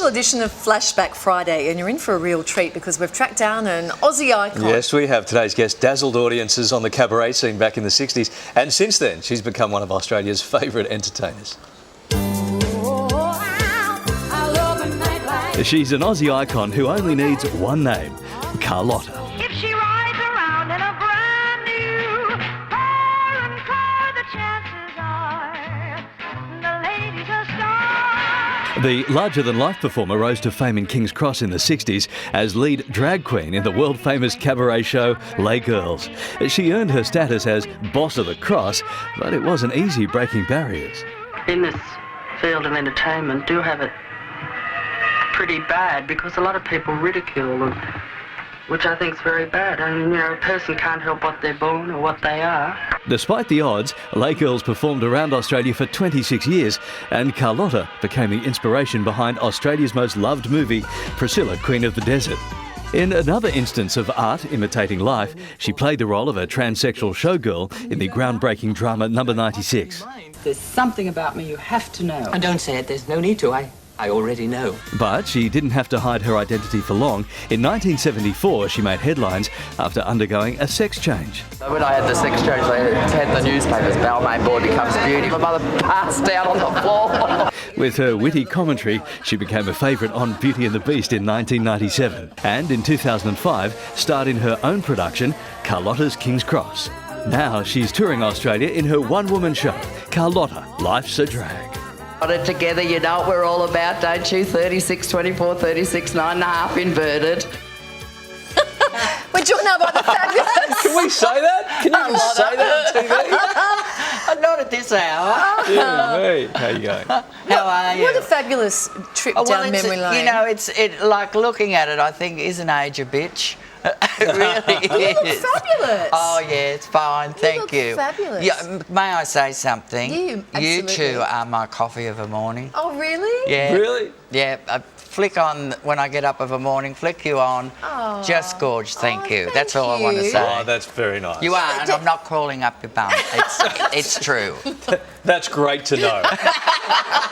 Edition of Flashback Friday, and you're in for a real treat because we've tracked down an Aussie icon. Yes, we have. Today's guest dazzled audiences on the cabaret scene back in the 60s, and since then she's become one of Australia's favourite entertainers. She's an Aussie icon who only needs one name, Carlotta. If she rides around in a brand new foreign car, the chances are the lady's a star. The larger-than-life performer rose to fame in King's Cross in the 60s as lead drag queen in the world-famous cabaret show Les Girls. She earned her status as boss of the cross, but it wasn't easy breaking barriers. In this field of entertainment do have it pretty bad because a lot of people ridicule them, which I think is very bad. I mean, a person can't help what they're born or what they are. Despite the odds, Les Girls performed around Australia for 26 years, and Carlotta became the inspiration behind Australia's most loved movie, Priscilla, Queen of the Desert. In another instance of art imitating life, she played the role of a transsexual showgirl in the groundbreaking drama Number 96. There's something about me you have to know. And don't say it, there's no need to. I already know. But she didn't have to hide her identity for long. In 1974, she made headlines after undergoing a sex change. When I had the sex change, I had the newspapers, Balmain boy becomes beauty. My mother passed out on the floor. With her witty commentary, she became a favourite on Beauty and the Beast in 1997. And in 2005, starred in her own production, Carlotta's King's Cross. Now she's touring Australia in her one-woman show, Carlotta, Life's a Drag. Got it together, you know what we're all about, don't you? 36, 24, 36, 9.5 inverted. We're joined now by the fabulous... Can we say that? Can you even say that on TV? Not at this hour. Yeah, me. How you going? How are you? What a fabulous trip down memory lane. You know, it's like looking at it, I think, isn't age a bitch? It really You look is. fabulous. Oh, yeah, it's fine. Thank you. Fabulous. Yeah, may I say something? You You absolutely. two are my coffee of a morning. Oh, really? Yeah. Really? Yeah, I flick on when I get up of a morning, flick you on. Oh. Just gorge, thank you. Thank That's all I want to you. say. Oh, that's very nice. You are, and I'm not crawling up your bum. It's true. That's great to know.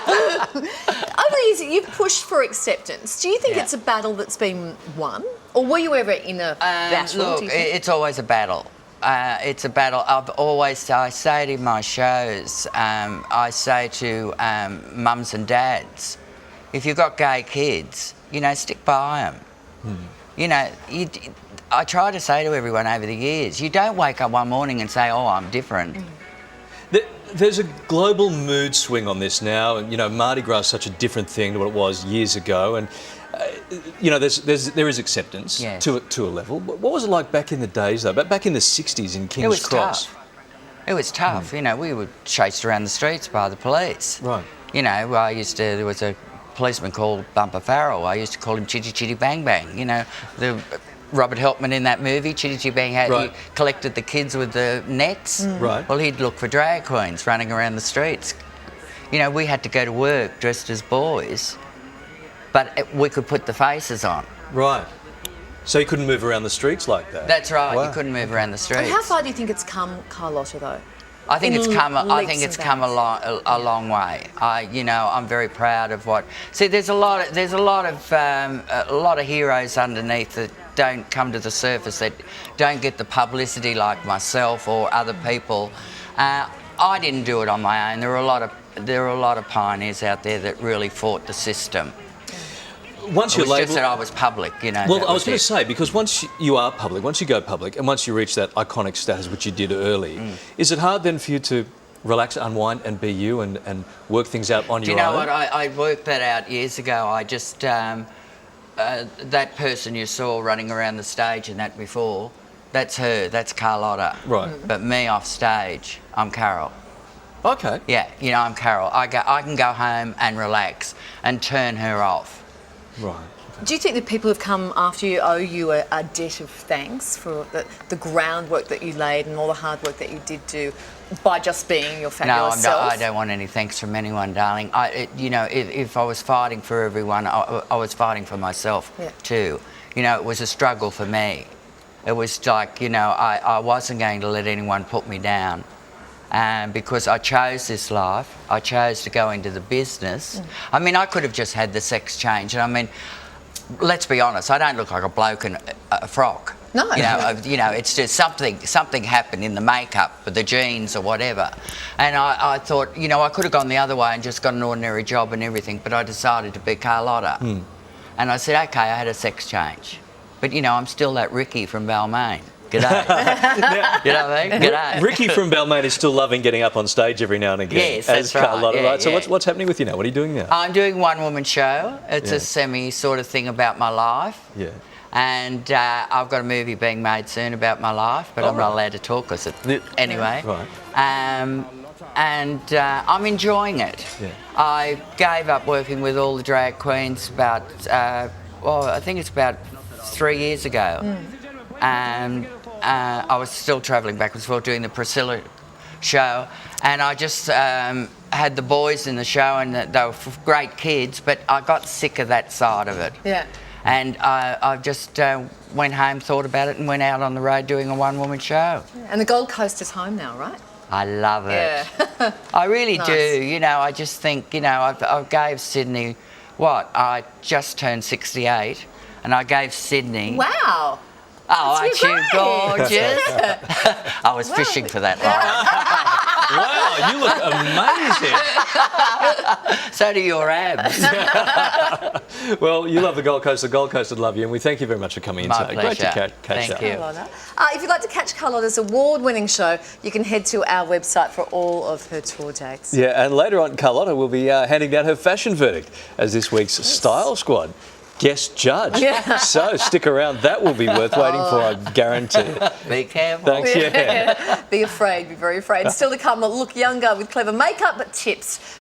Over the years, you've pushed for acceptance. Do you think Yeah. it's a battle that's been won? Or were you ever in a battle? Look, do you think? it's always a battle. It's a battle. I say it in my shows, I say to mums and dads, if you've got gay kids, stick by them. I try to say to everyone over the years, you don't wake up one morning and say, oh, I'm different. There's a global mood swing on this now, and Mardi Gras is such a different thing to what it was years ago, and there is acceptance Yes. to a level. What was it like back in the days, though? Back in the 60s in King's It was Cross? tough. It was tough. We were chased around the streets by the police. Right. There was a policeman called Bumper Farrell. I used to call him Chitty Chitty Bang Bang. The Robert Helpman in that movie, Chitty Chitty Bang, Right. he collected the kids with the nets. Right. Well, he'd look for drag queens running around the streets. We had to go to work dressed as boys, but we could put the faces on. Right. So you couldn't move around the streets like that? That's right, Wow. you couldn't move around the streets. And how far do you think it's come, Carlotta, though? I think In it's come. I think leaps it's and come a long way. I'm very proud of what. See, there's a lot of heroes underneath that don't come to the surface, that don't get the publicity like myself or other people. I didn't do it on my own. There are a lot of pioneers out there that really fought the system. Once It you're was just labelled... that I was public, Well, I was going to say, because once you are public, once you go public, and once you reach that iconic status, which you did early, is it hard then for you to relax, unwind, and be you, and work things out on your own? Do you know what? I worked that out years ago. I just that person you saw running around the stage and that before, that's her. That's Carlotta. Right. But me off stage, I'm Carol. Okay. Yeah, I'm Carol. I can go home and relax and turn her off. Right. Do you think the people who've come after you owe you a debt of thanks for the groundwork that you laid and all the hard work that you did do by just being your fabulous self? I don't want any thanks from anyone, darling. If I was fighting for everyone, I was fighting for myself too. It was a struggle for me. It was like, I wasn't going to let anyone put me down. because I chose this life. I chose to go into the business. I mean, I could have just had the sex change. And I mean, let's be honest, I don't look like a bloke in a frock. No. You know, it's just something happened in the makeup or the jeans or whatever. And I thought, you know, I could have gone the other way and just got an ordinary job and everything, but I decided to be Carlotta. And I said, okay, I had a sex change. But, you know, I'm still that Ricky from Balmain. G'day. You know what I mean? G'day. Ricky from Balmain is still loving getting up on stage every now and again. Yes, that's as Carlotta, right. right? So Yeah. what's happening with you now? What are you doing now? I'm doing one-woman show. It's a semi sort of thing about my life. Yeah. And I've got a movie being made soon about my life, but I'm not allowed to talk because anyway. Right. I'm enjoying it. Yeah. I gave up working with all the drag queens about, I think it's about 3 years ago. I was still travelling backwards and forth doing the Priscilla show, and I just had the boys in the show, and they were great kids, but I got sick of that side of it. Yeah. And I just went home, thought about it, and went out on the road doing a one-woman show. And the Gold Coast is home now, right? I love it. Yeah. I really Nice. do. You know, I just think, you know, I gave Sydney, I just turned 68, and I gave Sydney... Wow. Oh, That's aren't you great. gorgeous? I was fishing for that line. Wow, you look amazing. So do your abs. Well, you love the Gold Coast would love you, and we thank you very much for coming in My today. Great to pleasure. catch up. Thank you. Carlotta. If you'd like to catch Carlotta's award-winning show, you can head to our website for all of her tour dates. Yeah, and later on, Carlotta will be handing down her fashion verdict as this week's Style Squad guest judge. Yeah. So stick around. That will be worth waiting for, I guarantee it. Be careful. Thanks, yeah. Be afraid, be very afraid. Still to come, look younger with clever makeup, but tips